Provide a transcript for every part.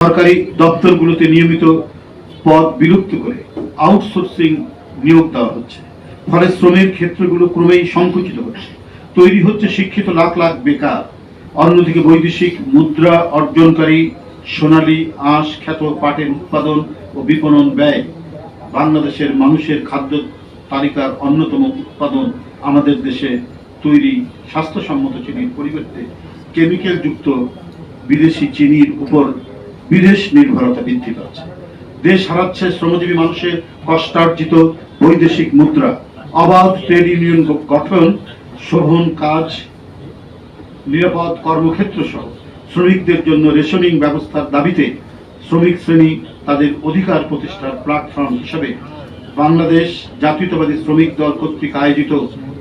সরকারি দপ্তরগুলোতে নিয়মিত পদ বিলুপ্ত করে আউটসোর্সিং নিয়োগ দেওয়া হচ্ছে, ফলে শ্রমের ক্ষেত্রগুলো ক্রমেই সংকুচিত হচ্ছে, তৈরি হচ্ছে শিক্ষিত লাখ লাখ বেকার। অন্যদিকে বৈদেশিক মুদ্রা অর্জনকারী সোনালী আঁশ খ্যাত পাটের উৎপাদন ও বিপণন ব্যয় বাংলাদেশের মানুষের খাদ্য তালিকার অন্যতম উৎপাদন আমাদের দেশে তৈরি স্বাস্থ্যসম্মত চিনির পরিবর্তে কেমিক্যাল যুক্ত বিদেশি চিনির উপর বিদেশ নির্ভরতা বৃদ্ধি পাচ্ছে। দেশ হারাচ্ছে শ্রমজীবী মানুষের কষ্টার্জিত বৈদেশিক মুদ্রা। অবাধ ট্রেড ইউনিয়ন গঠন, শোভন কাজ, নিরাপদ কর্মক্ষেত্র সহ শ্রমিকদের জন্য রেশনিং ব্যবস্থার দাবিতে শ্রমিক শ্রেণী তাদের অধিকার প্রতিষ্ঠার প্ল্যাটফর্ম হিসেবে বাংলাদেশ জাতীয়তাবাদী শ্রমিক দল কর্তৃক আয়োজিত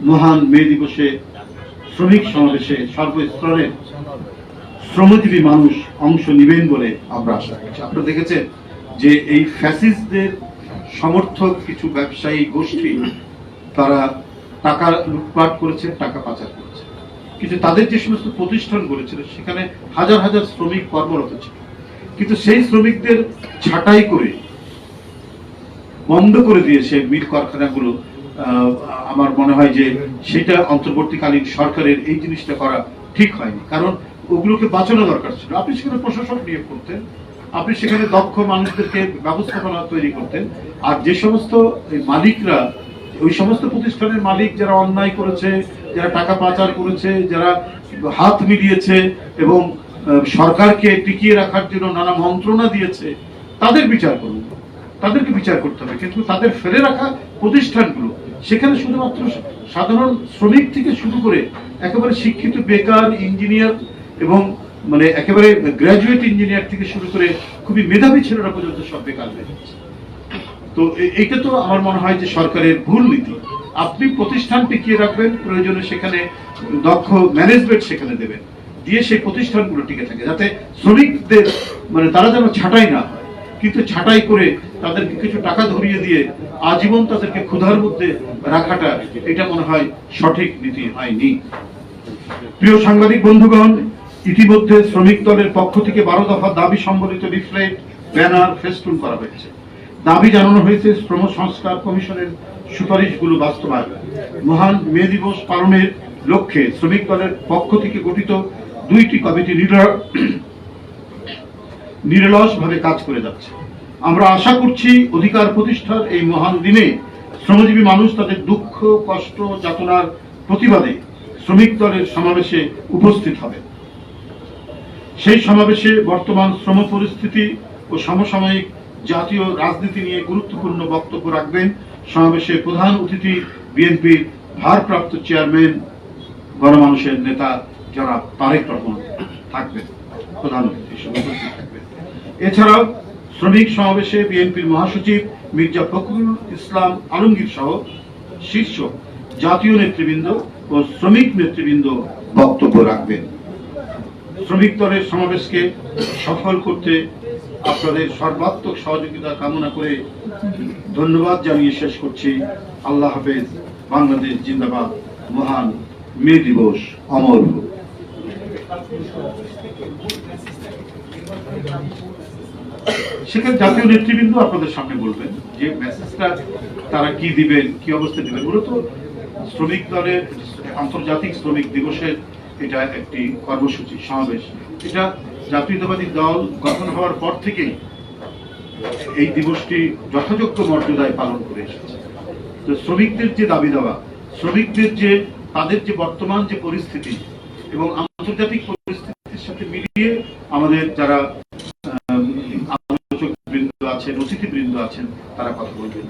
মহান মে দিবসে শ্রমিক সমাবেশে সর্বস্তরের শ্রমজীবী মানুষ অংশ নেবেন বলে আমরা আশা করছি। আপনারা দেখেছেন যে এই ফ্যাসিস্টদের সমর্থক কিছু ব্যবসায়ী গোষ্ঠী তারা টাকা লুটপাট করেছে, টাকা পাচার করেছে, কিন্তু তাদের যে সমস্ত প্রতিষ্ঠান গড়েছিল সেখানে হাজার হাজার শ্রমিক কর্মরত ছিল, কিন্তু সেই শ্রমিকদের ছাঁটাই করে বন্ধ করে দিয়েছে মিল কারখানাগুলো। আমার মনে হয় যে সেটা অন্তর্বর্তীকালীন সরকারের এই জিনিসটা করা ঠিক হয়নি, কারণ ওগুলোকে বাঁচানো দরকার ছিল। আপনি সেখানে প্রশাসক নিয়োগ করতেন, আপনি সেখানে দক্ষ মানুষদেরকে ব্যবস্থাপনা তৈরি করতেন, আর যে সমস্ত মালিকরা, ওই সমস্ত প্রতিষ্ঠানের মালিক যারা অন্যায় করেছে, যারা টাকা পাচার করেছে, যারা হাত মিলিয়েছে এবং সরকারকে টিকিয়ে রাখার জন্য নানা মন্ত্রণা দিয়েছে, তাদের বিচার করুন, তাদেরকে বিচার করতে হবে। কিন্তু তাদের ফেলে রাখা প্রতিষ্ঠানগুলো, সেখানে শুধুমাত্র সাধারণ শ্রমিক থেকে শুরু করে একেবারে শিক্ষিত বেকার ইঞ্জিনিয়ার এবং মানে একেবারে গ্রাজুয়েট ইঞ্জিনিয়ার থেকে শুরু করে খুবই মেধাবী ছেলেরা পর্যন্ত সব বেকার হয়ে যাচ্ছে। তো এইটা তো আমার মনে হয় যে সরকারের ভুল নীতি। আপনি প্রতিষ্ঠান টিকিয়ে রাখবেন, প্রয়োজনে সেখানে দক্ষ ম্যানেজমেন্ট সেখানে দেবেন, দিয়ে সেই প্রতিষ্ঠানগুলো টিকে থাকে, যাতে শ্রমিকদের মানে তারা যেন ছাঁটাই না হয়। কিন্তু ছাঁটাই করে তাদেরকে কিছু টাকা ধরিয়ে দিয়ে আজীবন তাদেরকে ক্ষুধার মধ্যে রাখাটা, এটা মনে হয় সঠিক নীতি হয়নি। প্রিয় সাংবাদিক বন্ধুগণ, ইতিমধ্যে শ্রমিক দলের পক্ষ থেকে 12 দফা দাবি সম্বলিত লিফলেট, ব্যানার, ফেস্টুন করা হয়েছে। দাবি জানানো হয়েছে শ্রম সংস্কার কমিশনের সুপারিশগুলো বাস্তবায়ন। মহান মে দিবস পালনের লক্ষ্যে শ্রমিক দলের পক্ষ থেকে গঠিত 2টি কমিটি নিরলসভাবে কাজ করে যাচ্ছে। আমরা আশা করছি অধিকার প্রতিষ্ঠার এই মহান দিনে শ্রমজীবী মানুষ তাদের দুঃখ, কষ্ট, যাতনার প্রতিবাদে শ্রমিক দলের সমাবেশে উপস্থিত হবে। সেই সমাবেশে বর্তমান শ্রম পরিস্থিতি ও সমসাময়িক জাতীয় রাজনীতি নিয়ে গুরুত্বপূর্ণ বক্তব্য রাখবেন সমাবেশে প্রধান অতিথি বিএনপির ভারপ্রাপ্ত চেয়ারম্যান গণমানুষের নেতা জনাব তারেক রহমান থাকবেন, প্রধান অতিথি হিসেবে থাকবেন। এছাড়াও শ্রমিক সমাবেশে বিএনপির মহাসচিব মির্জা ফখরুল ইসলাম আলমগীর সহ শীর্ষ জাতীয় নেতৃবৃন্দ ও শ্রমিক নেতৃবৃন্দ বক্তব্য রাখবেন। শ্রমিক দলের সমাবেশকে সফল করতে আপনাদের সর্বাত্মক সহযোগিতা কামনা করে ধন্যবাদ জানিয়ে শেষ করছি। আল্লাহ হাফেজ। বাংলাদেশ জিন্দাবাদ। মহান মে দিবস অমর হোক। সেখানে জাতীয় নেতৃবৃন্দ আপনাদের সামনে বলবেন যে মেসেজটা তারা কি দিবেন, কি অবস্থা দিবেন। মূলত শ্রমিক দলের আন্তর্জাতিক শ্রমিক দিবসের এটা একটি কর্মসূচি, সমাবেশ। এটা জাতীয়তাবাদী দল গঠন হওয়ার পর থেকেই এই দিবসটি যথাযোগ্য মর্যাদায় পালন করে এসেছে। তো শ্রমিকদের যে দাবি দেওয়া, শ্রমিকদের যে তাদের যে বর্তমান যে পরিস্থিতি এবং আন্তর্জাতিক পরিস্থিতির সাথে মিলিয়ে আমাদের যারা আলোচক বৃন্দ আছেন, অতিথিবৃন্দ আছেন, তারা কথা বলবেন।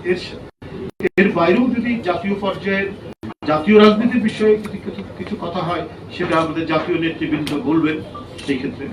এর বাইরেও যদি জাতীয় পর্যায়ে জাতীয় রাজনীতির বিষয়ে কিছু কথা হয়, সেটা আমাদের জাতীয় নেতৃবৃন্দ বলবেন সেই ক্ষেত্রে।